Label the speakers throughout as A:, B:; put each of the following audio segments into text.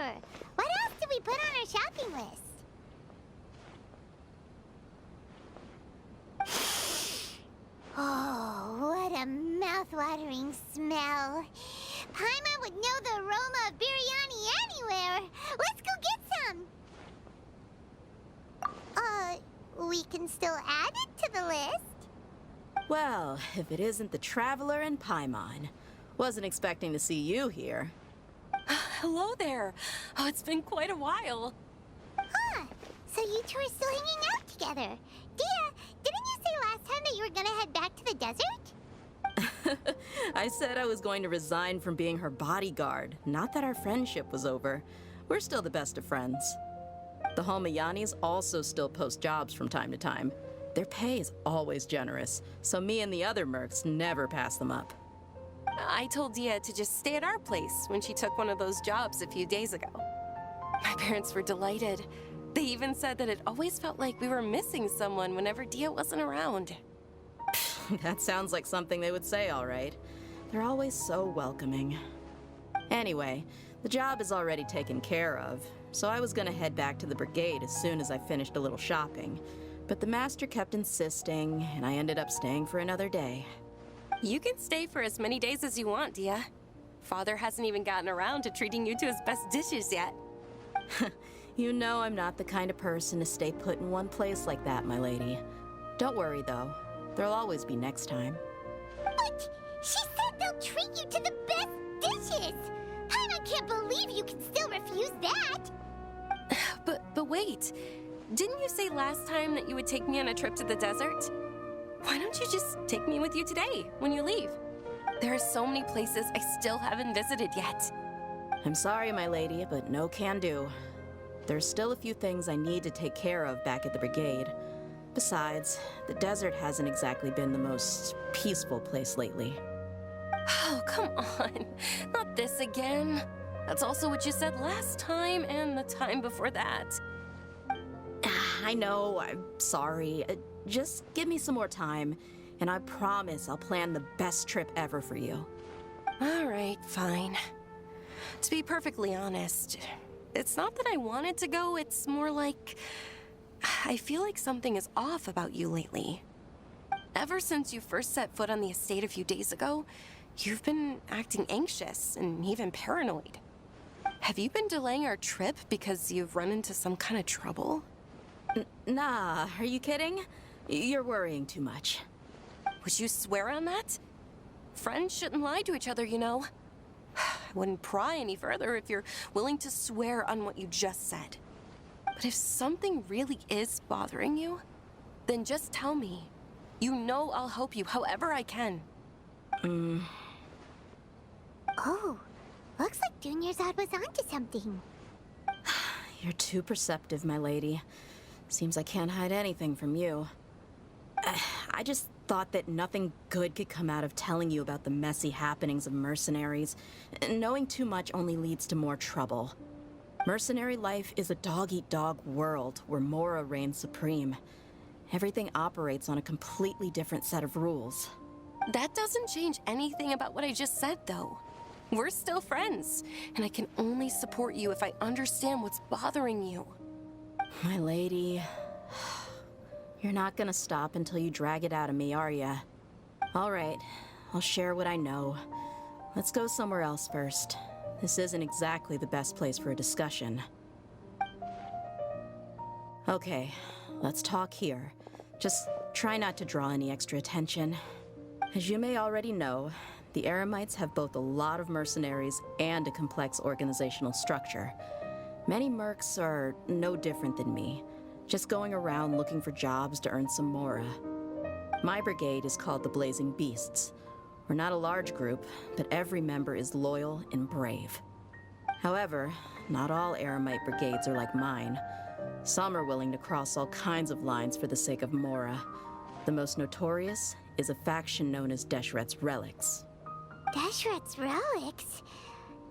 A: Sure. What else did we put on our shopping list? Oh, what a mouth-watering smell. Paimon would know the aroma of biryani anywhere. Let's go get some. We can still add it to the list.
B: Well, if it isn't the Traveler and Paimon. Wasn't expecting to see you here.
C: Hello there. Oh, it's been quite a while.
A: Huh. So you two are still hanging out together. Dehya, didn't you say last time that you were gonna head back to the desert?
B: I said I was going to resign from being her bodyguard, not that our friendship was over. We're still the best of friends. The Holmayanis also still post jobs from time to time. Their pay is always generous, so me and the other mercs never pass them up.
C: I told Dehya to just stay at our place when she took one of those jobs a few days ago. My parents were delighted. They even said that it always felt like we were missing someone whenever Dehya wasn't around.
B: That sounds like something they would say, all right. They're always so welcoming. Anyway, the job is already taken care of, so I was gonna head back to the brigade as soon as I finished a little shopping. But the master kept insisting, and I ended up staying for another day.
C: You can stay for as many days as you want, Dehya. Father hasn't even gotten around to treating you to his best dishes yet.
B: You know I'm not the kind of person to stay put in one place like that, my lady. Don't worry, though. There'll always be next time.
A: But she said they'll treat you to the best dishes! I can't believe you can still refuse that!
C: But wait. Didn't you say last time that you would take me on a trip to the desert? Why don't you just take me with you today, when you leave? There are so many places I still haven't visited yet.
B: I'm sorry, my lady, but no can do. There's still a few things I need to take care of back at the brigade. Besides, the desert hasn't exactly been the most peaceful place lately.
C: Oh, come on. Not this again. That's also what you said last time and the time before that.
B: I know, I'm sorry. Just give me some more time, and I promise I'll plan the best trip ever for you.
C: All right, fine. To be perfectly honest, it's not that I wanted to go, it's more like I feel like something is off about you lately. Ever since you first set foot on the estate a few days ago, you've been acting anxious and even paranoid. Have you been delaying our trip because you've run into some kind of trouble?
B: Nah, are you kidding? You're worrying too much.
C: Would you swear on that? Friends shouldn't lie to each other, you know. I wouldn't pry any further if you're willing to swear on what you just said. But if something really is bothering you, then just tell me. You know I'll help you however I can.
A: Oh, looks like Dunyarzad was onto something.
B: You're too perceptive, my lady. Seems I can't hide anything from you. I just thought that nothing good could come out of telling you about the messy happenings of mercenaries. Knowing too much only leads to more trouble. Mercenary life is a dog-eat-dog world where Mora reigns supreme. Everything operates on a completely different set of rules.
C: That doesn't change anything about what I just said, though. We're still friends, and I can only support you if I understand what's bothering you.
B: My lady, you're not gonna stop until you drag it out of me, are ya? All right, I'll share what I know. Let's go somewhere else first. This isn't exactly the best place for a discussion. Okay, let's talk here. Just try not to draw any extra attention. As you may already know, the Eremites have both a lot of mercenaries and a complex organizational structure. Many mercs are no different than me, just going around looking for jobs to earn some mora. My brigade is called the Blazing Beasts. We're not a large group, but every member is loyal and brave. However, not all Eremite brigades are like mine. Some are willing to cross all kinds of lines for the sake of mora. The most notorious is a faction known as Deshret's Relics.
A: Deshret's Relics?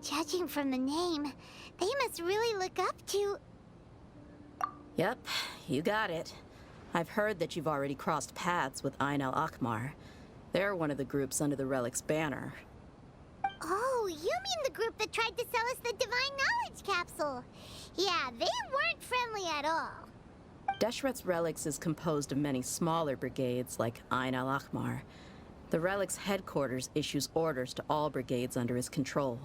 A: Judging from the name, they must really look up to...
B: Yep, you got it. I've heard that you've already crossed paths with Ain al-Akmar. They're one of the groups under the Relic's banner.
A: Oh, Oh, you mean the group that tried to sell us the Divine Knowledge Capsule? Yeah, they weren't friendly at all.
B: Deshret's Relics is composed of many smaller brigades like Ain al-Ahmar. The Relic's headquarters issues orders to all brigades under his control.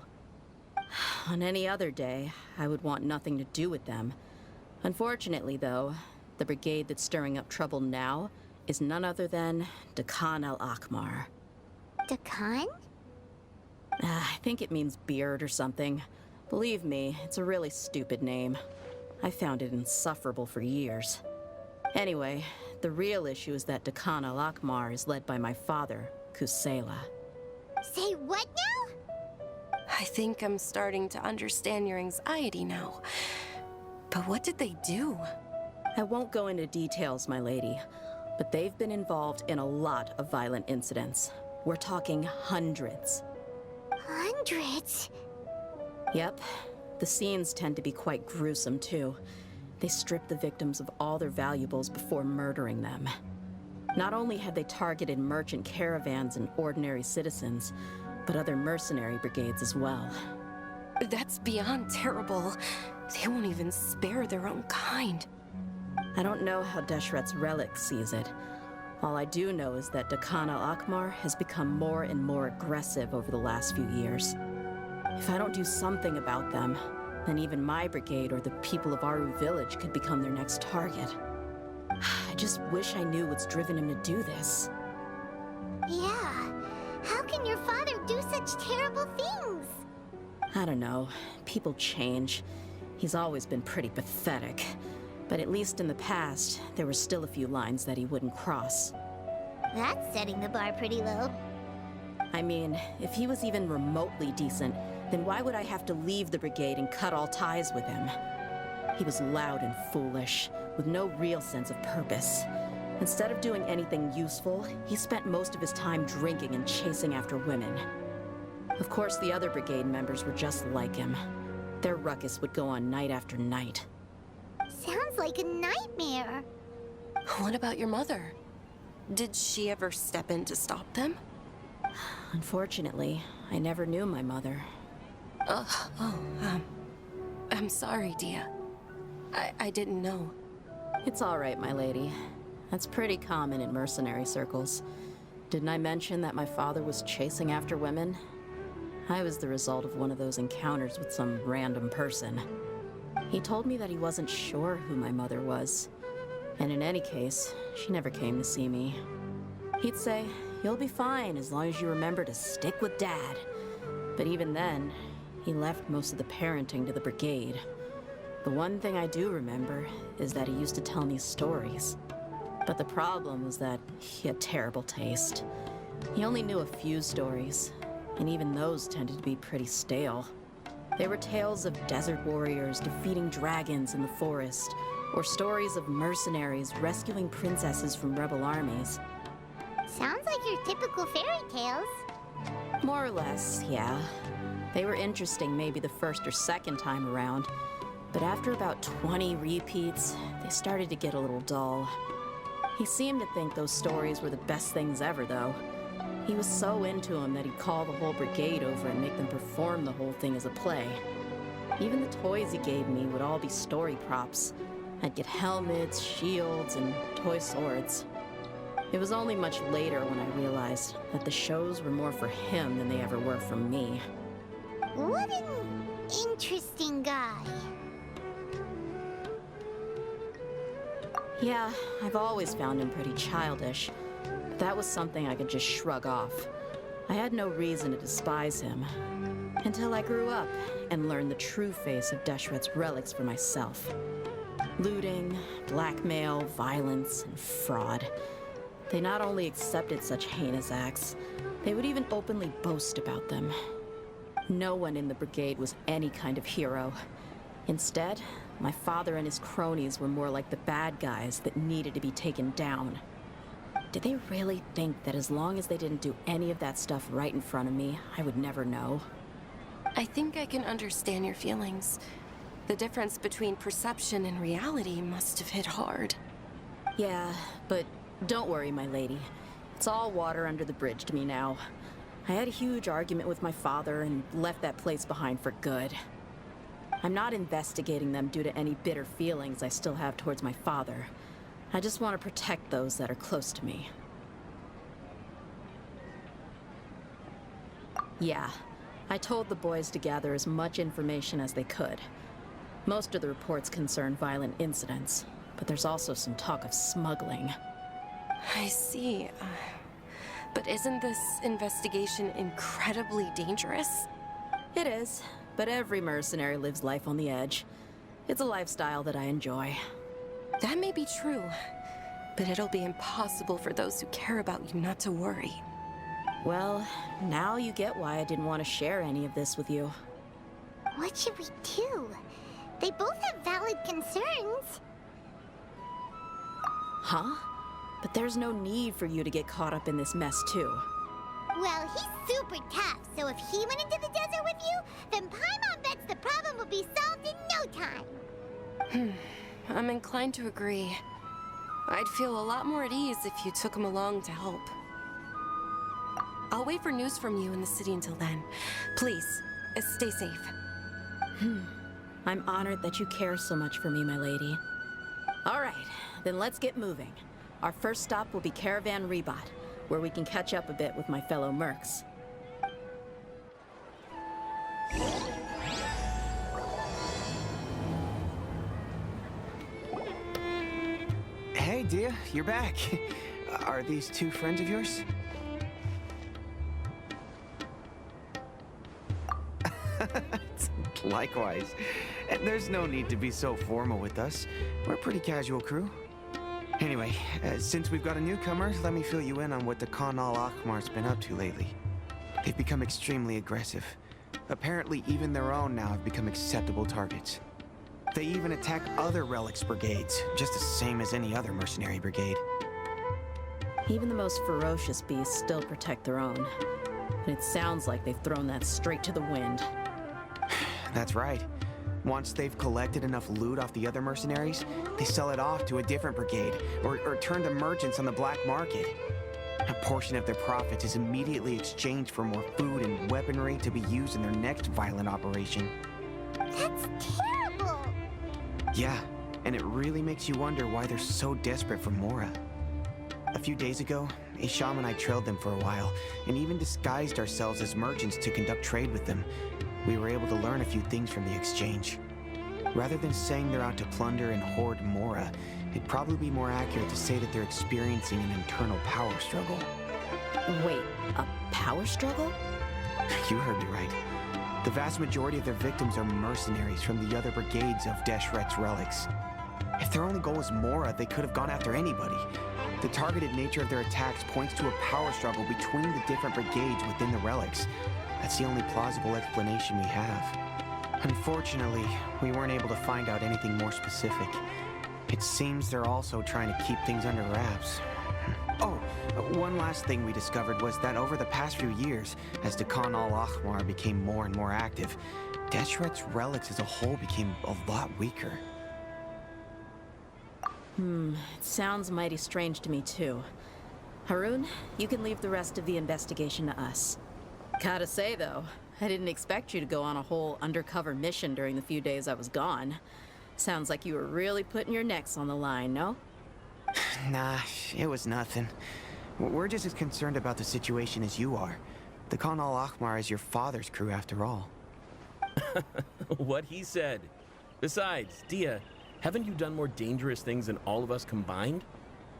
B: On any other day, I would want nothing to do with them. Unfortunately, though, the brigade that's stirring up trouble now is none other than Dehya al-Ahmar.
A: Dakan?
B: I think it means beard or something. Believe me, it's a really stupid name. I found it insufferable for years. Anyway, the real issue is that Dehya al-Ahmar is led by my father, Kusela.
A: Say what now?
C: I think I'm starting to understand your anxiety now. But what did they do?
B: I won't go into details, my lady, but they've been involved in a lot of violent incidents. We're talking hundreds.
A: Hundreds?
B: Yep. The scenes tend to be quite gruesome, too. They strip the victims of all their valuables before murdering them. Not only have they targeted merchant caravans and ordinary citizens, but other mercenary brigades as well.
C: That's beyond terrible. They won't even spare their own kind.
B: I don't know how Deshret's Relic sees it. All I do know is that Dehya al-Ahmar has become more and more aggressive over the last few years. If I don't do something about them, then even my brigade or the people of Aru village could become their next target. I just wish I knew what's driven him to do this.
A: Yeah. How can your father do such terrible things?
B: I don't know. People change. He's always been pretty pathetic. But at least in the past, there were still a few lines that he wouldn't cross.
A: That's setting the bar pretty low.
B: I mean, if he was even remotely decent, then why would I have to leave the brigade and cut all ties with him? He was loud and foolish, with no real sense of purpose. Instead of doing anything useful, he spent most of his time drinking and chasing after women. Of course, the other brigade members were just like him. Their ruckus would go on night after night.
A: Sounds like a nightmare.
C: What about your mother? Did she ever step in to stop them?
B: Unfortunately, I never knew my mother.
C: I'm sorry, Dehya. I didn't know.
B: It's all right, my lady. That's pretty common in mercenary circles. Didn't I mention that my father was chasing after women? I was the result of one of those encounters with some random person. He told me that he wasn't sure who my mother was. And in any case, she never came to see me. He'd say, "You'll be fine as long as you remember to stick with Dad." But even then, he left most of the parenting to the brigade. The one thing I do remember is that he used to tell me stories. But the problem was that he had terrible taste. He only knew a few stories, and even those tended to be pretty stale. They were tales of desert warriors defeating dragons in the forest, or stories of mercenaries rescuing princesses from rebel armies.
A: Sounds like your typical fairy tales.
B: More or less, yeah. They were interesting maybe the first or second time around, but after about 20 repeats, they started to get a little dull. He seemed to think those stories were the best things ever, though. He was so into them that he'd call the whole brigade over and make them perform the whole thing as a play. Even the toys he gave me would all be story props. I'd get helmets, shields, and toy swords. It was only much later when I realized that the shows were more for him than they ever were for me.
A: What an interesting guy.
B: Yeah, I've always found him pretty childish. But that was something I could just shrug off. I had no reason to despise him. Until I grew up and learned the true face of Deshret's Relics for myself. Looting, blackmail, violence, and fraud. They not only accepted such heinous acts, they would even openly boast about them. No one in the brigade was any kind of hero. Instead, my father and his cronies were more like the bad guys that needed to be taken down. Did they really think that as long as they didn't do any of that stuff right in front of me, I would never know?
C: I think I can understand your feelings. The difference between perception and reality must have hit hard.
B: Yeah, but don't worry, my lady. It's all water under the bridge to me now. I had a huge argument with my father and left that place behind for good. I'm not investigating them due to any bitter feelings I still have towards my father. I just want to protect those that are close to me. Yeah, I told the boys to gather as much information as they could. Most of the reports concern violent incidents, but there's also some talk of smuggling.
C: I see. But isn't this investigation incredibly dangerous?
B: It is, but every mercenary lives life on the edge. It's a lifestyle that I enjoy.
C: That may be true, but it'll be impossible for those who care about you not to worry.
B: Well, now you get why I didn't want to share any of this with you.
A: What should we do? They both have valid concerns.
B: Huh? But there's no need for you to get caught up in this mess, too.
A: Well, he's super tough, so if he went into the desert with you, then Paimon bets the problem will be solved in no time.
C: I'm inclined to agree. I'd feel a lot more at ease if you took him along to help. I'll wait for news from you in the city until then. Please, stay safe.
B: I'm honored that you care so much for me, my lady. All right, then let's get moving. Our first stop will be Caravan Rebot, where we can catch up a bit with my fellow mercs.
D: Hey, Dehya, you're back. Are these two friends of yours? Likewise. And there's no need to be so formal with us. We're a pretty casual crew. Anyway, since we've got a newcomer, let me fill you in on what the Khan al-Ahmar's been up to lately. They've become extremely aggressive. Apparently, even their own now have become acceptable targets. They even attack other relics brigades, just the same as any other mercenary brigade.
B: Even the most ferocious beasts still protect their own. And it sounds like they've thrown that straight to the wind.
D: That's right. Once they've collected enough loot off the other mercenaries, they sell it off to a different brigade, or turn to merchants on the black market. A portion of their profits is immediately exchanged for more food and weaponry to be used in their next violent operation.
A: That's terrible!
D: Yeah, and it really makes you wonder why they're so desperate for Mora. A few days ago, Isham and I trailed them for a while, and even disguised ourselves as merchants to conduct trade with them. We were able to learn a few things from the exchange. Rather than saying they're out to plunder and hoard Mora, it'd probably be more accurate to say that they're experiencing an internal power struggle.
B: Wait, a power struggle?
D: You heard me right. The vast majority of their victims are mercenaries from the other brigades of Deshret's relics. If their only goal was Mora, they could have gone after anybody. The targeted nature of their attacks points to a power struggle between the different brigades within the relics. That's the only plausible explanation we have. Unfortunately, we weren't able to find out anything more specific. It seems they're also trying to keep things under wraps. Oh, one last thing we discovered was that over the past few years, as the Khan al-Ahmar became more and more active, Deshret's relics as a whole became a lot weaker.
B: It sounds mighty strange to me too. Harun, you can leave the rest of the investigation to us. Gotta say though, I didn't expect you to go on a whole undercover mission during the few days I was gone. Sounds like you were really putting your necks on the line, no?
D: Nah, it was nothing. We're just as concerned about the situation as you are. The Khan al-Ahmar is your father's crew after all.
E: What he said. Besides, Dehya, haven't you done more dangerous things than all of us combined?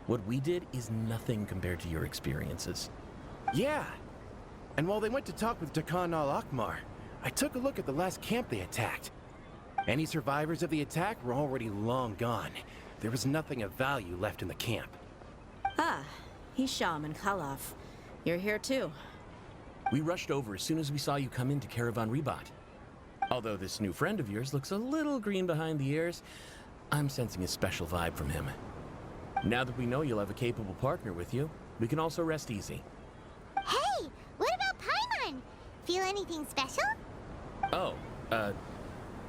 E: What we did is nothing compared to your experiences.
F: Yeah. And while they went to talk with Khan al-Ahmar, I took a look at the last camp they attacked. Any survivors of the attack were already long gone. There was nothing of value left in the camp.
B: Ah, Hisham and Khalaf. You're here too.
E: We rushed over as soon as we saw you come into Caravan Rebot. Although this new friend of yours looks a little green behind the ears, I'm sensing a special vibe from him. Now that we know you'll have a capable partner with you, we can also rest easy.
A: Hey, what about Paimon? Feel anything special?
E: Oh,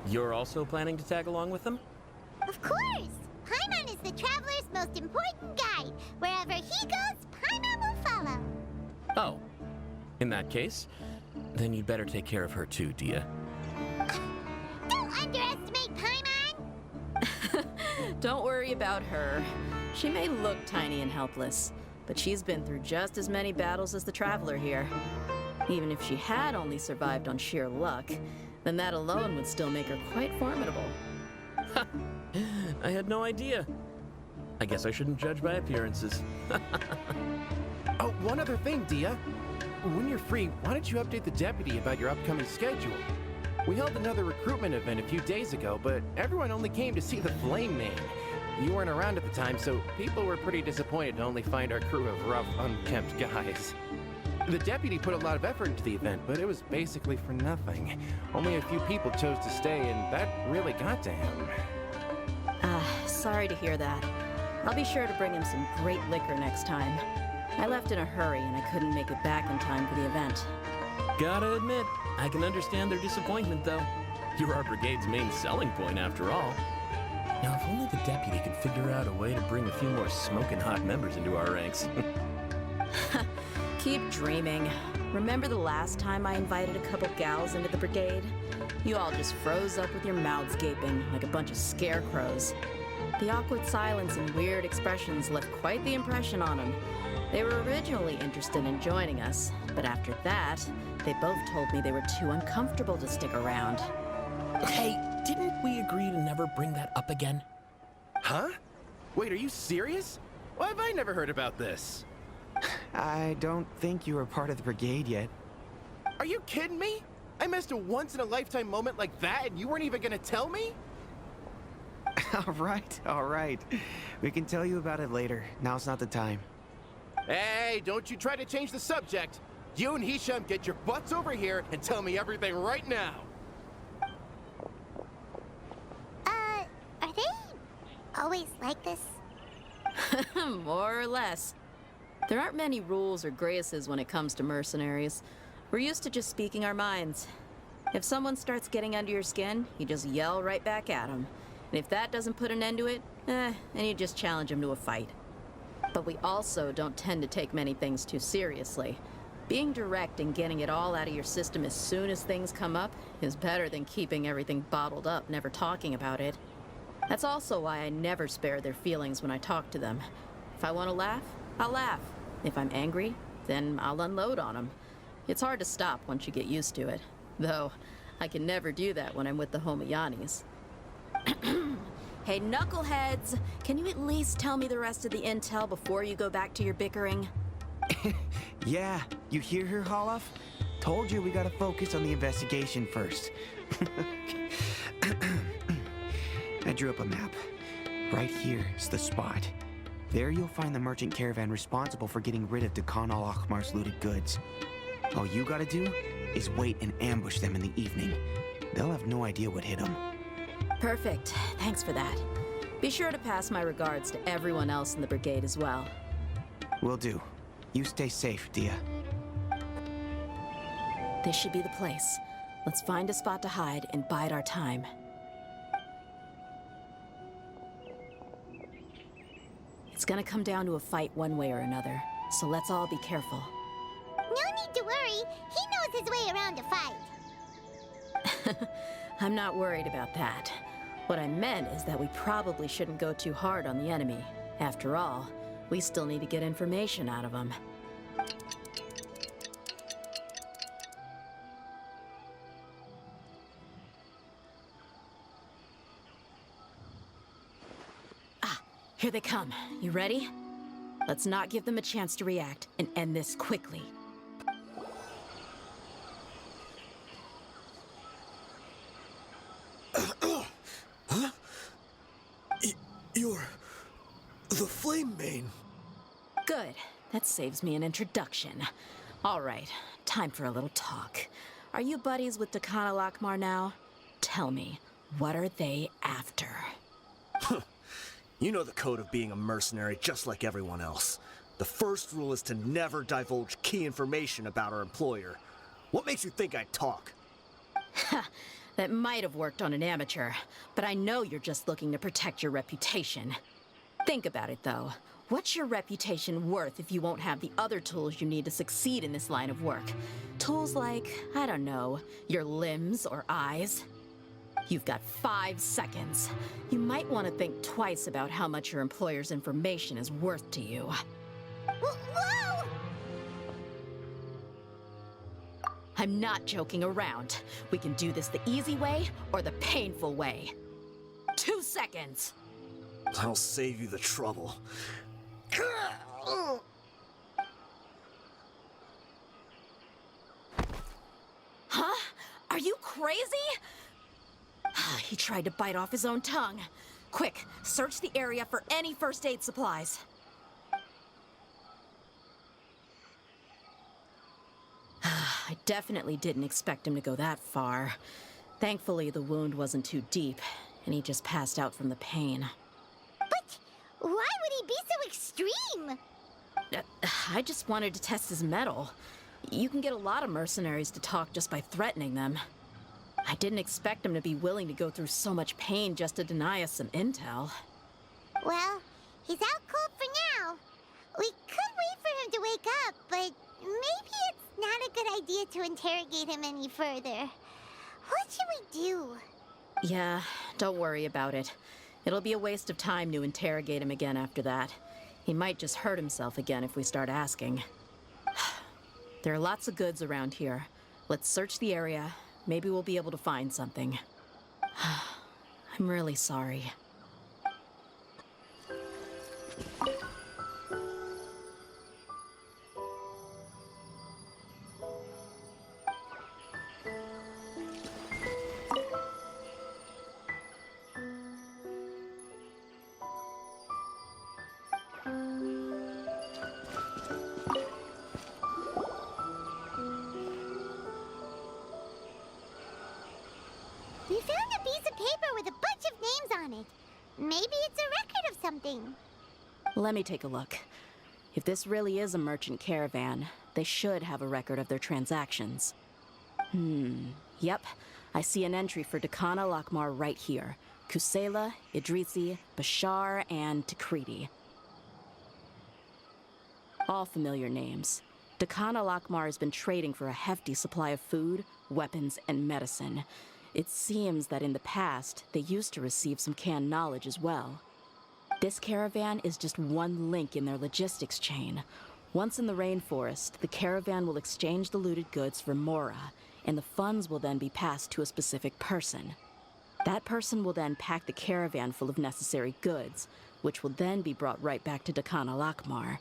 E: you're also planning to tag along with them?
A: Of course! Paimon is the traveler's most important guide. Wherever he goes, Paimon will follow.
E: Oh, In that case, then you'd better take care of her too, Dehya.
A: Don't underestimate Paimon!
B: Don't worry about her. She may look tiny and helpless, but she's been through just as many battles as the Traveler here. Even if she had only survived on sheer luck, then that alone would still make her quite formidable.
E: I had no idea. I guess I shouldn't judge by appearances.
F: Oh, one other thing, Dehya. When you're free, why don't you update the deputy about your upcoming schedule? We held another recruitment event a few days ago, but everyone only came to see the Flame Mane. You weren't around at the time, so people were pretty disappointed to only find our crew of rough, unkempt guys. The deputy put a lot of effort into the event, but it was basically for nothing. Only a few people chose to stay, and that really got to him.
B: Sorry to hear that. I'll be sure to bring him some great liquor next time. I left in a hurry and I couldn't make it back in time for the event.
E: Gotta admit, I can understand their disappointment, though. You're our brigade's main selling point, after all. Now, if only the deputy could figure out a way to bring a few more smoking hot members into our ranks.
B: Keep dreaming. Remember the last time I invited a couple gals into the brigade? You all just froze up with your mouths gaping like a bunch of scarecrows. The awkward silence and weird expressions left quite the impression on them. They were originally interested in joining us, but after that, they both told me they were too uncomfortable to stick around.
E: Hey, didn't we agree to never bring that up again?
F: Huh? Wait, are you serious? Why have I never heard about this?
D: I don't think you were part of the brigade yet.
F: Are you kidding me? I missed a once-in-a-lifetime moment like that and you weren't even gonna tell me?
D: All right. We can tell you about it later. Now's not the time.
F: Hey, don't you try to change the subject. You and Hisham get your butts over here and tell me everything right now.
A: Are they always like this?
B: More or less. There aren't many rules or graces when it comes to mercenaries. We're used to just speaking our minds. If someone starts getting under your skin, you just yell right back at them. And if that doesn't put an end to it, then you just challenge them to a fight. But we also don't tend to take many things too seriously. Being direct and getting it all out of your system as soon as things come up is better than keeping everything bottled up, never talking about it. That's also why I never spare their feelings when I talk to them. If I want to laugh, I'll laugh. If I'm angry, then I'll unload on them. It's hard to stop once you get used to it. Though, I can never do that when I'm with the Homayanis. Hey, knuckleheads! Can you at least tell me the rest of the intel before you go back to your bickering?
D: Yeah, you hear her, Holof? Told you we gotta focus on the investigation first. I drew up a map. Right here is the spot. There you'll find the merchant caravan responsible for getting rid of Dehya al-Akhmar's looted goods. All you gotta do is wait and ambush them in the evening. They'll have no idea what hit them.
B: Perfect. Thanks for that. Be sure to pass my regards to everyone else in the brigade as well.
D: Will do. You stay safe, Dehya.
B: This should be the place. Let's find a spot to hide and bide our time. It's gonna come down to a fight one way or another, so let's all be careful.
A: No need to worry. He knows his way around a fight.
B: I'm not worried about that. What I meant is that we probably shouldn't go too hard on the enemy. After all, we still need to get information out of them. Here they come. You ready? Let's not give them a chance to react and end this quickly.
G: Huh? You're the Flame Mane.
B: Good. That saves me an introduction. All right, time for a little talk. Are you buddies with Dehya al-Akhmar now? Tell me, what are they after?
G: You know the code of being a mercenary just like everyone else. The first rule is to never divulge key information about our employer. What makes you think I'd talk?
B: That might have worked on an amateur, but I know you're just looking to protect your reputation. Think about it, though. What's your reputation worth if you won't have the other tools you need to succeed in this line of work? Tools like, I don't know, your limbs or eyes? You've got 5 seconds. You might want to think twice about how much your employer's information is worth to you.
A: Whoa!
B: I'm not joking around. We can do this the easy way or the painful way. 2 seconds!
G: I'll save you the trouble.
B: Huh? Are you crazy? He tried to bite off his own tongue. Quick, search the area for any first aid supplies. I definitely didn't expect him to go that far. Thankfully, the wound wasn't too deep, and he just passed out from the pain.
A: But why would he be so extreme?
B: I just wanted to test his mettle. You can get a lot of mercenaries to talk just by threatening them. I didn't expect him to be willing to go through so much pain just to deny us some intel.
A: Well, he's out cold for now. We could wait for him to wake up, but maybe it's not a good idea to interrogate him any further. What should we do?
B: Yeah, don't worry about it. It'll be a waste of time to interrogate him again after that. He might just hurt himself again if we start asking. There are lots of goods around here. Let's search the area. Maybe we'll be able to find something. I'm really sorry.
A: We found a piece of paper with a bunch of names on it. Maybe it's a record of something.
B: Let me take a look. If this really is a merchant caravan, they should have a record of their transactions. Yep. I see an entry for Dakana Lakmar right here. Kusela, Idrisi, Bashar, and Takriti. All familiar names. Dakana Lakmar has been trading for a hefty supply of food, weapons, and medicine. It seems that in the past, they used to receive some canned knowledge as well. This caravan is just one link in their logistics chain. Once in the rainforest, the caravan will exchange the looted goods for Mora, and the funds will then be passed to a specific person. That person will then pack the caravan full of necessary goods, which will then be brought right back to Dakana Lakmar.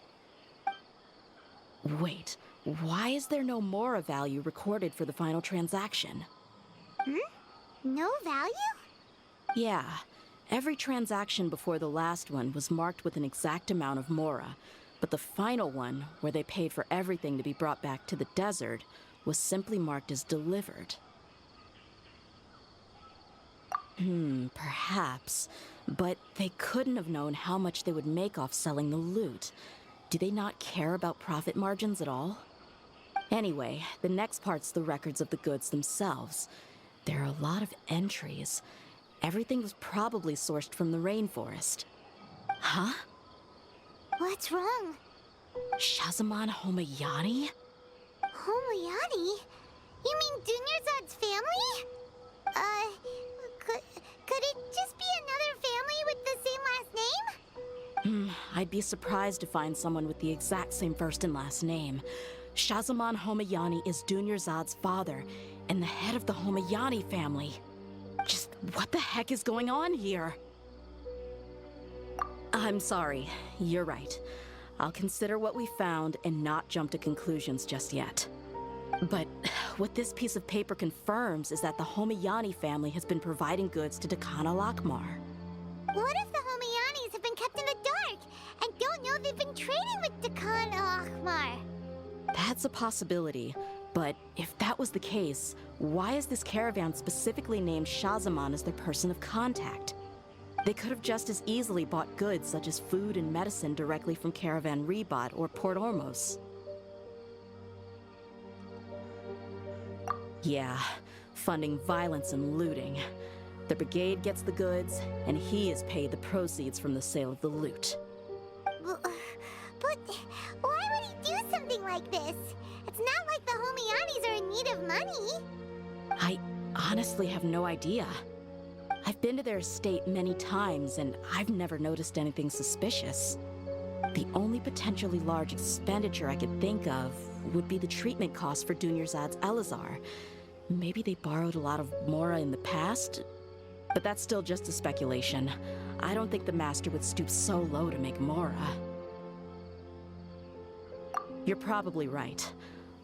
B: Wait, why is there no Mora value recorded for the final transaction?
A: No value?
B: Yeah. Every transaction before the last one was marked with an exact amount of Mora, but the final one, where they paid for everything to be brought back to the desert, was simply marked as delivered. Perhaps. But they couldn't have known how much they would make off selling the loot. Do they not care about profit margins at all? Anyway, the next part's the records of the goods themselves. There are a lot of entries. Everything was probably sourced from the rainforest. Huh?
A: What's wrong?
B: Shazamon Homayani?
A: Homayani? You mean Dunyarzad's family? Could it just be another family with the same last name?
B: I'd be surprised to find someone with the exact same first and last name. Shazamon Homayani is Dunyarzad's father, and the head of the Homayani family. Just what the heck is going on here? I'm sorry, you're right. I'll consider what we found and not jump to conclusions just yet. But what this piece of paper confirms is that the Homayani family has been providing goods to Dakana Lakmar.
A: What if the Homayanis have been kept in the dark and don't know they've been trading with Dakana Lakmar?
B: That's a possibility, but if that was the case, why is this caravan specifically named Shazamon as their person of contact? They could have just as easily bought goods such as food and medicine directly from Caravan Ribat or Port Ormos. Yeah, funding violence and looting. The brigade gets the goods, and he is paid the proceeds from the sale of the loot.
A: But why would he do something like this? It's not like the Homianis are in need of money.
B: I honestly have no idea. I've been to their estate many times, and I've never noticed anything suspicious. The only potentially large expenditure I could think of would be the treatment costs for Dunyarzad's Elazar. Maybe they borrowed a lot of Mora in the past? But that's still just a speculation. I don't think the Master would stoop so low to make Mora. You're probably right.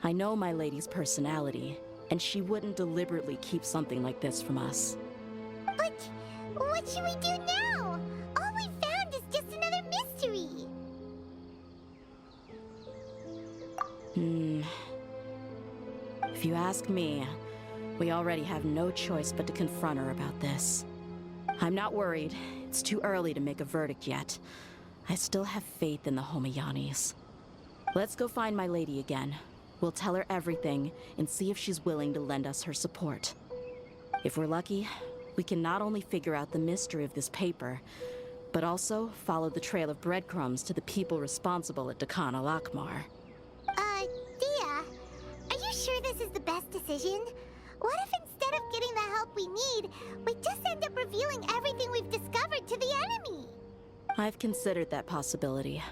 B: I know my lady's personality, and she wouldn't deliberately keep something like this from us.
A: But what should we do now? All we found is just another mystery.
B: If you ask me, we already have no choice but to confront her about this. I'm not worried. It's too early to make a verdict yet. I still have faith in the Homianis. Let's go find my lady again. We'll tell her everything and see if she's willing to lend us her support. If we're lucky, we can not only figure out the mystery of this paper, but also follow the trail of breadcrumbs to the people responsible at Dehya al-Akmar.
A: Dehya, are you sure this is the best decision? What if instead of getting the help we need, we just end up revealing everything we've discovered to the enemy?
B: I've considered that possibility,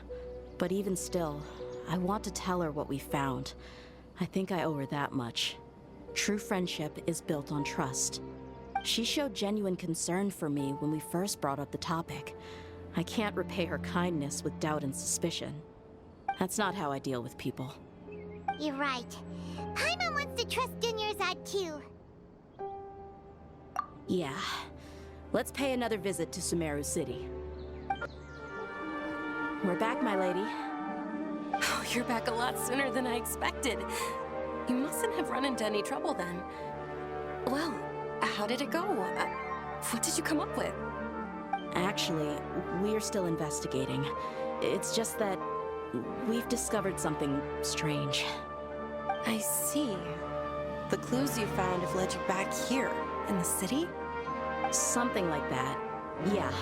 B: but even still, I want to tell her what we found. I think I owe her that much. True friendship is built on trust. She showed genuine concern for me when we first brought up the topic. I can't repay her kindness with doubt and suspicion. That's not how I deal with people.
A: You're right. Paimon wants to trust Dunyarzad too.
B: Yeah. Let's pay another visit to Sumeru City. We're back, my lady.
C: Oh, you're back a lot sooner than I expected. You mustn't have run into any trouble then. Well, how did it go? What did you come up with?
B: Actually, we're still investigating. It's just that we've discovered something strange.
C: I see. The clues you found have led you back here, in the city?
B: Something like that. Yeah.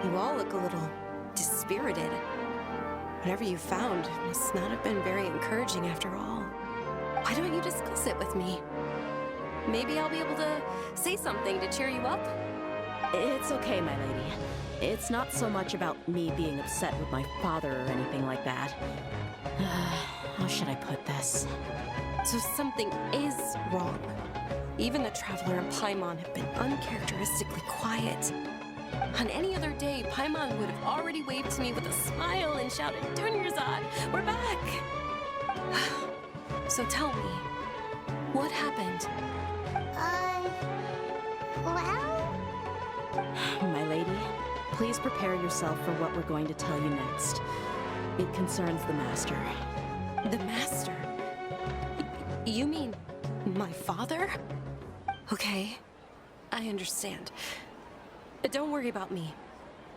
C: You all look a little dispirited. Whatever you found must not have been very encouraging after all. Why don't you discuss it with me? Maybe I'll be able to say something to cheer you up?
B: It's okay, my lady. It's not so much about me being upset with my father or anything like that. How should I put this?
C: So something is wrong. Even the Traveler and Paimon have been uncharacteristically quiet. On any other day, Paimon would have already waved to me with a smile and shouted, "Dunyarzad, we're back!" So tell me, what happened?
A: Well?
B: My lady, please prepare yourself for what we're going to tell you next. It concerns the Master.
C: The Master? You mean my father? Okay, I understand. But don't worry about me.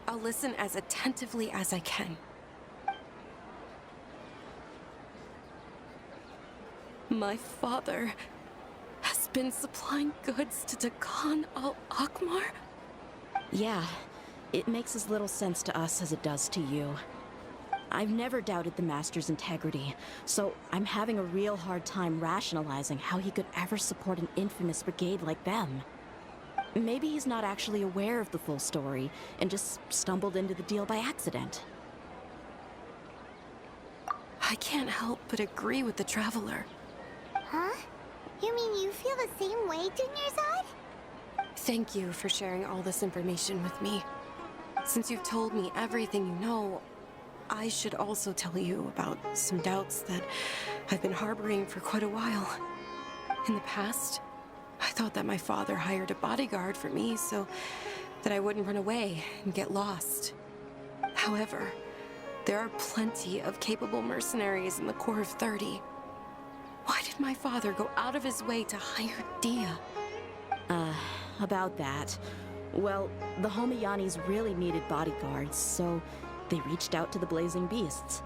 C: I'll listen as attentively as I can. My father has been supplying goods to Dehya al-Akmar?
B: Yeah, it makes as little sense to us as it does to you. I've never doubted the Master's integrity, so I'm having a real hard time rationalizing how he could ever support an infamous brigade like them. Maybe he's not actually aware of the full story and just stumbled into the deal by accident.
C: I can't help but agree with the Traveler.
A: Huh? You mean you feel the same way, Dunyarzad?
C: Thank you for sharing all this information with me. Since you've told me everything you know, I should also tell you about some doubts that I've been harboring for quite a while. In the past, I thought that my father hired a bodyguard for me so that I wouldn't run away and get lost. However, there are plenty of capable mercenaries in the Corps of 30. Why did my father go out of his way to hire Dehya?
B: About that. Well, the Homianis really needed bodyguards, so they reached out to the Blazing Beasts.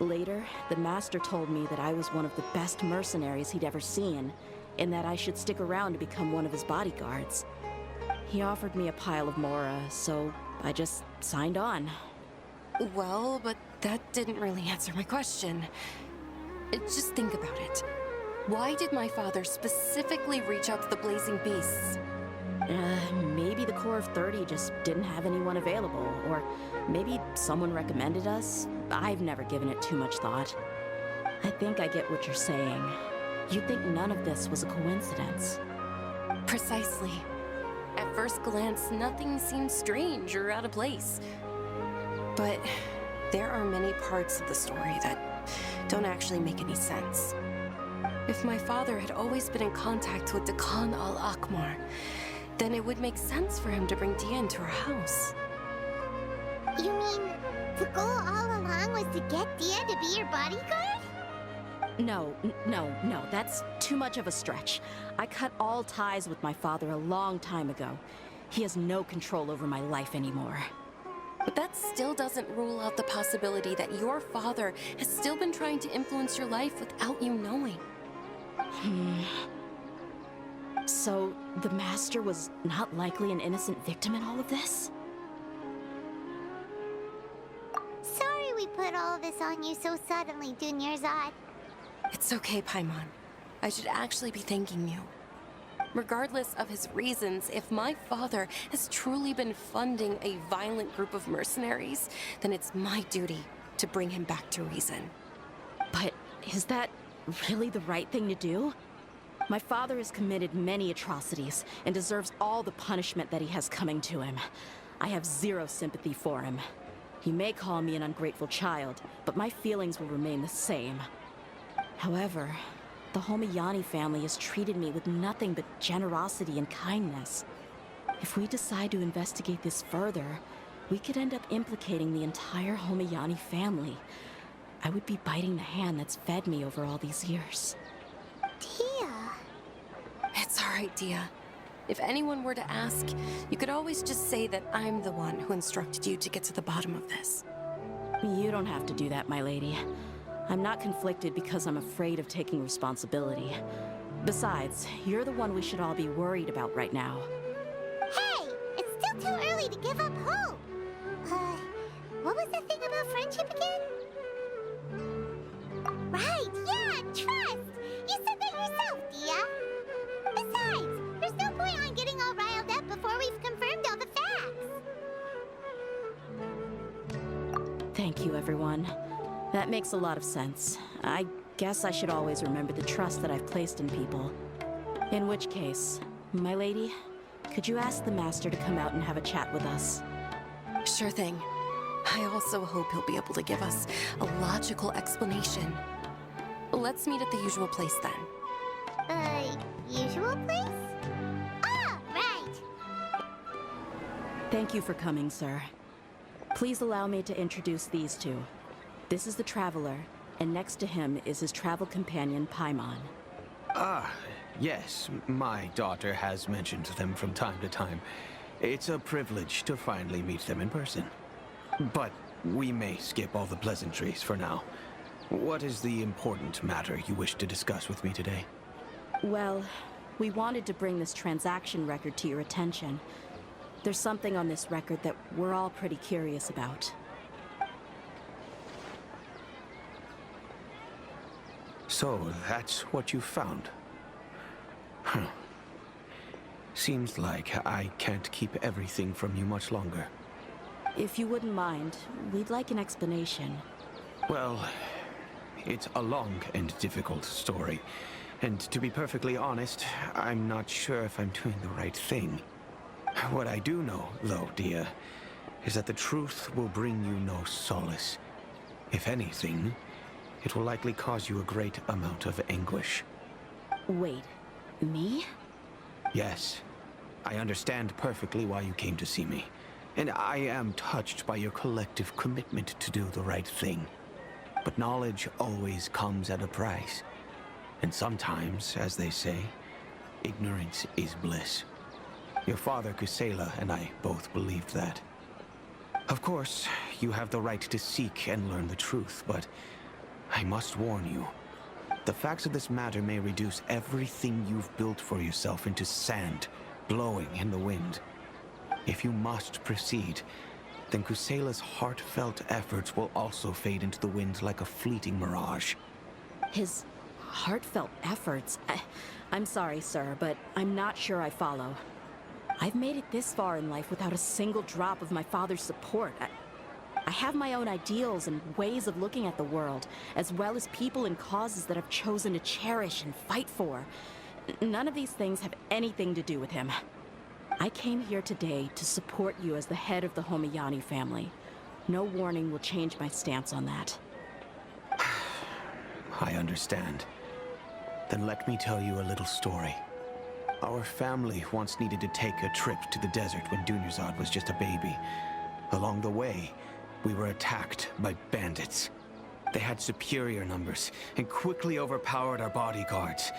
B: Later, the Master told me that I was one of the best mercenaries he'd ever seen, and that I should stick around to become one of his bodyguards. He offered me a pile of Mora, so I just signed on.
C: Well, but that didn't really answer my question. Just think about it. Why did my father specifically reach out to the Blazing Beasts?
B: Maybe the Corps of 30 just didn't have anyone available, or maybe someone recommended us. I've never given it too much thought. I think I get what you're saying. You'd think none of this was a coincidence.
C: Precisely. At first glance, nothing seems strange or out of place. But there are many parts of the story that don't actually make any sense. If my father had always been in contact with Dehya al-Akmar, then it would make sense for him to bring Dehya into our house.
A: You mean the goal all along was to get Dehya to be your bodyguard?
B: No, that's too much of a stretch. I cut all ties with my father a long time ago. He has no control over my life anymore.
C: But that still doesn't rule out the possibility that your father has still been trying to influence your life without you knowing.
B: So, the Master was not likely an innocent victim in all of this?
A: Sorry we put all of this on you so suddenly, Dunyarzad.
C: It's okay, Paimon. I should actually be thanking you. Regardless of his reasons, if my father has truly been funding a violent group of mercenaries, then it's my duty to bring him back to reason.
B: But is that really the right thing to do? My father has committed many atrocities and deserves all the punishment that he has coming to him. I have zero sympathy for him. You may call me an ungrateful child, but my feelings will remain the same. However, the Homayani family has treated me with nothing but generosity and kindness. If we decide to investigate this further, we could end up implicating the entire Homayani family. I would be biting the hand that's fed me over all these years.
A: Dehya.
C: It's all right, Dehya. If anyone were to ask, you could always just say that I'm the one who instructed you to get to the bottom of this.
B: You don't have to do that, my lady. I'm not conflicted because I'm afraid of taking responsibility. Besides, you're the one we should all be worried about right now.
A: Hey, it's still too early to give up hope. What was the thing about friendship again? Right, yeah, trust. You said that yourself, Dehya. Besides, there's no point on getting all riled up before we've confirmed all the facts.
B: Thank you, everyone. That makes a lot of sense. I guess I should always remember the trust that I've placed in people. In which case, my lady, could you ask the Master to come out and have a chat with us?
C: Sure thing. I also hope he'll be able to give us a logical explanation. Let's meet at the usual place then.
A: Usual place? Ah, right.
B: Thank you for coming, sir. Please allow me to introduce these two. This is the Traveler, and next to him is his travel companion, Paimon.
D: Ah, yes. My daughter has mentioned them from time to time. It's a privilege to finally meet them in person. But we may skip all the pleasantries for now. What is the important matter you wish to discuss with me today?
B: Well, we wanted to bring this transaction record to your attention. There's something on this record that we're all pretty curious about.
D: So, that's what you found? Huh. Seems like I can't keep everything from you much longer.
B: If you wouldn't mind, we'd like an explanation.
D: Well, it's a long and difficult story. And to be perfectly honest, I'm not sure if I'm doing the right thing. What I do know, though, Dehya, is that the truth will bring you no solace. If anything, it will likely cause you a great amount of anguish.
B: Wait, me?
D: Yes. I understand perfectly why you came to see me. And I am touched by your collective commitment to do the right thing. But knowledge always comes at a price. And sometimes, as they say, ignorance is bliss. Your father, Kusela, and I both believed that. Of course, you have the right to seek and learn the truth, but I must warn you. The facts of this matter may reduce everything you've built for yourself into sand, blowing in the wind. If you must proceed, then Kusela's heartfelt efforts will also fade into the wind like a fleeting mirage.
B: His heartfelt efforts? I'm sorry, sir, but I'm not sure I follow. I've made it this far in life without a single drop of my father's support. I have my own ideals and ways of looking at the world, as well as people and causes that I've chosen to cherish and fight for. None of these things have anything to do with him. I came here today to support you as the head of the Homiyani family. No warning will change my stance on that.
D: I understand. Then let me tell you a little story. Our family once needed to take a trip to the desert when Dunyarzad was just a baby. Along the way, we were attacked by bandits. They had superior numbers and quickly overpowered our bodyguards.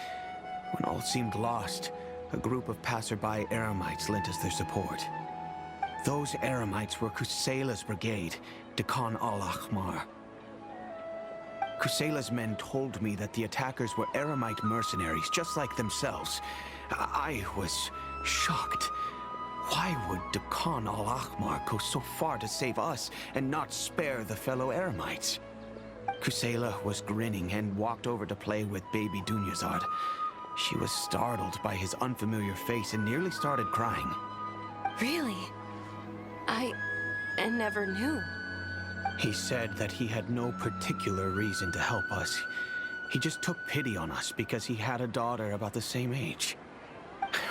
D: When all seemed lost, a group of passerby Eremites lent us their support. Those Eremites were Kusela's brigade, Dehya al-Ahmar. Kusela's men told me that the attackers were Eremite mercenaries, just like themselves. I was shocked. Why would Dehya al-Ahmar go so far to save us and not spare the fellow Eremites? Kusela was grinning and walked over to play with baby Dunyarzad. She was startled by his unfamiliar face and nearly started crying.
C: Really? I never knew.
D: He said that he had no particular reason to help us. He just took pity on us because he had a daughter about the same age.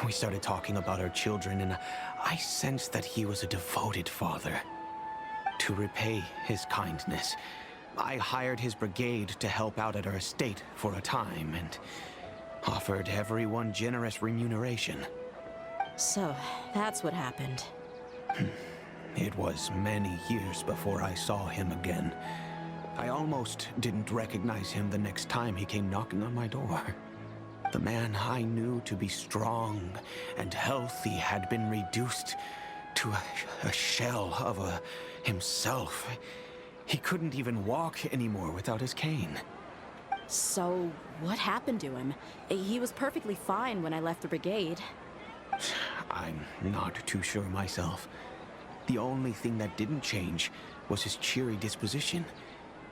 D: We started talking about our children, and I sensed that he was a devoted father. To repay his kindness, I hired his brigade to help out at our estate for a time, and offered everyone generous remuneration.
B: So, that's what happened.
D: It was many years before I saw him again. I almost didn't recognize him the next time he came knocking on my door. The man I knew to be strong and healthy had been reduced to a shell of himself. He couldn't even walk anymore without his cane.
B: So, what happened to him? He was perfectly fine when I left the brigade.
D: I'm not too sure myself. The only thing that didn't change was his cheery disposition.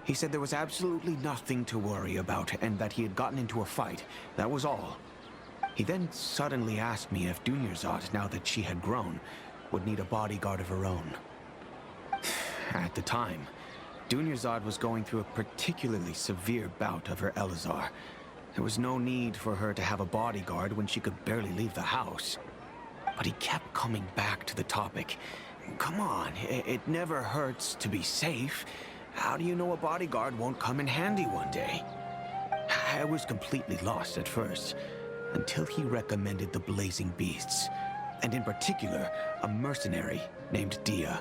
D: He said there was absolutely nothing to worry about and that he had gotten into a fight. That was all. He then suddenly asked me if Dunyarzad, now that she had grown, would need a bodyguard of her own. At the time, Dunyarzad was going through a particularly severe bout of her Elazar. There was no need for her to have a bodyguard when she could barely leave the house. But he kept coming back to the topic. Come on, it never hurts to be safe. How do you know a bodyguard won't come in handy one day? I was completely lost at first, until he recommended the Blazing Beasts, and in particular, a mercenary named Dehya.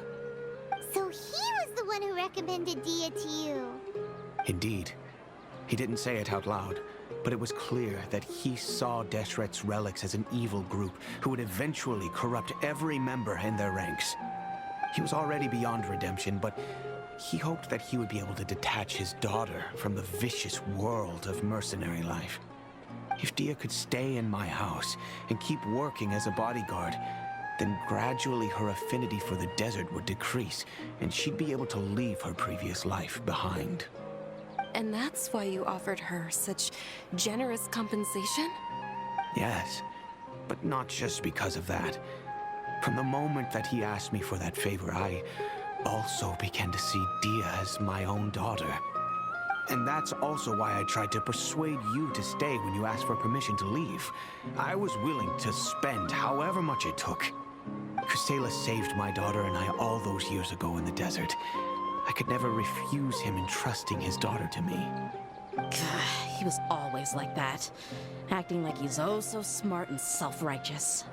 A: So he was the one who recommended Dehya to you.
D: Indeed. He didn't say it out loud, but it was clear that he saw Deshret's relics as an evil group who would eventually corrupt every member in their ranks. He was already beyond redemption, but he hoped that he would be able to detach his daughter from the vicious world of mercenary life. If Dehya could stay in my house and keep working as a bodyguard, then gradually her affinity for the desert would decrease, and she'd be able to leave her previous life behind.
C: And that's why you offered her such generous compensation?
D: Yes, but not just because of that. From the moment that he asked me for that favor, I also began to see Dehya as my own daughter. And that's also why I tried to persuade you to stay when you asked for permission to leave. I was willing to spend however much it took. Kusela saved my daughter and I all those years ago in the desert. I could never refuse him entrusting his daughter to me.
B: He was always like that, acting like he's oh so smart and self-righteous.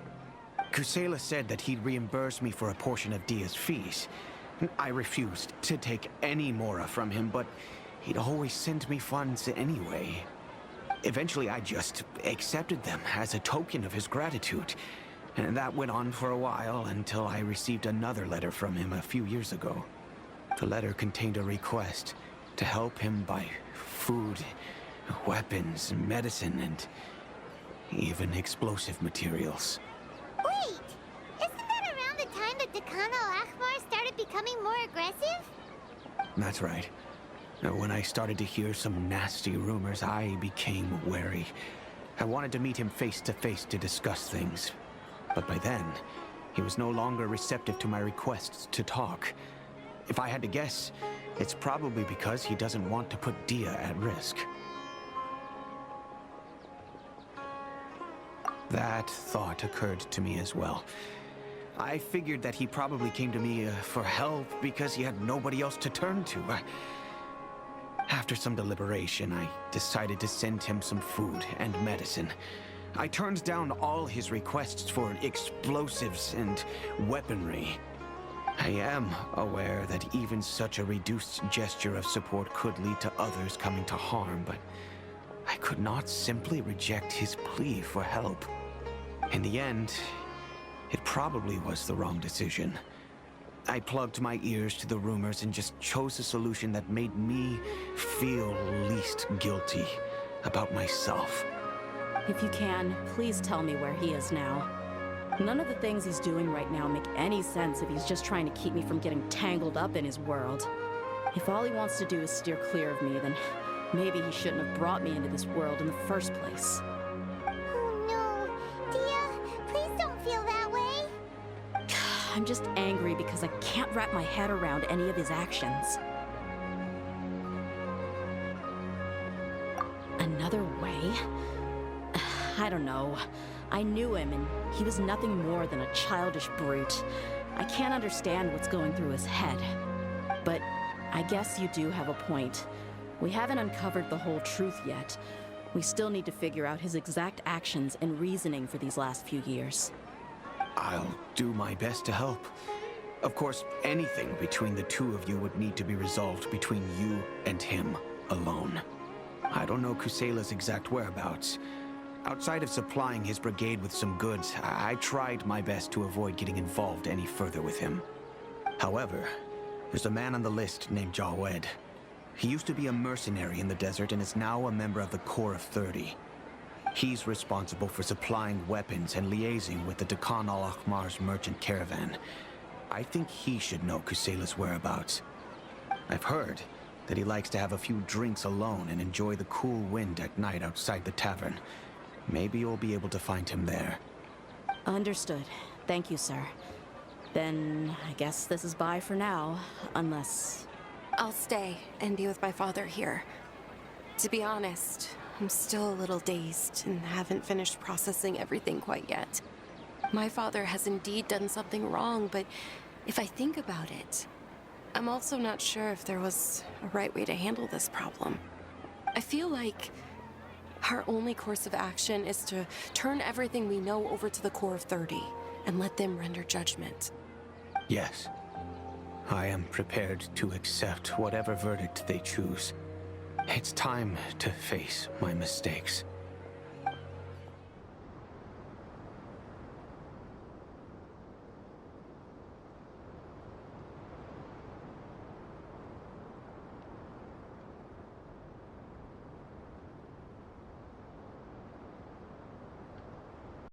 D: Kusela said that he'd reimburse me for a portion of Dehya's fees. I refused to take any more from him, but he'd always send me funds anyway. Eventually, I just accepted them as a token of his gratitude. And that went on for a while until I received another letter from him a few years ago. The letter contained a request to help him buy food, weapons, medicine, and even explosive materials.
A: Wait! Isn't that around the time that that Dekano Akhmar started becoming more aggressive?
D: That's right. When I started to hear some nasty rumors, I became wary. I wanted to meet him face to face to discuss things. But by then, he was no longer receptive to my requests to talk. If I had to guess, it's probably because he doesn't want to put Dehya at risk. That thought occurred to me as well. I figured that he probably came to me for help because he had nobody else to turn to. After some deliberation, I decided to send him some food and medicine. I turned down all his requests for explosives and weaponry. I am aware that even such a reduced gesture of support could lead to others coming to harm, but I could not simply reject his plea for help. In the end, it probably was the wrong decision. I plugged my ears to the rumors and just chose a solution that made me feel least guilty about myself.
B: If you can, please tell me where he is now. None of the things he's doing right now make any sense if he's just trying to keep me from getting tangled up in his world. If all he wants to do is steer clear of me, then maybe he shouldn't have brought me into this world in the first place.
A: Oh no. Dehya, please don't feel that way.
B: I'm just angry because I can't wrap my head around any of his actions. Another way? I don't know. I knew him, and he was nothing more than a childish brute. I can't understand what's going through his head. But I guess you do have a point. We haven't uncovered the whole truth yet. We still need to figure out his exact actions and reasoning for these last few years.
D: I'll do my best to help. Of course, anything between the two of you would need to be resolved between you and him alone. I don't know Kusela's exact whereabouts. Outside of supplying his brigade with some goods, I tried my best to avoid getting involved any further with him. However, there's a man on the list named Jawed. He used to be a mercenary in the desert and is now a member of the Corps of 30. He's responsible for supplying weapons and liaising with the Dekhan al-Akhmar's merchant caravan. I think he should know Kusela's whereabouts. I've heard that he likes to have a few drinks alone and enjoy the cool wind at night outside the tavern. Maybe you'll be able to find him there.
B: Understood. Thank you, sir. Then I guess this is bye for now, unless...
C: I'll stay and be with my father here. To be honest, I'm still a little dazed and haven't finished processing everything quite yet. My father has indeed done something wrong, but if I think about it, I'm also not sure if there was a right way to handle this problem. I feel like our only course of action is to turn everything we know over to the Corps of 30 and let them render judgment.
D: Yes. I am prepared to accept whatever verdict they choose. It's time to face my mistakes.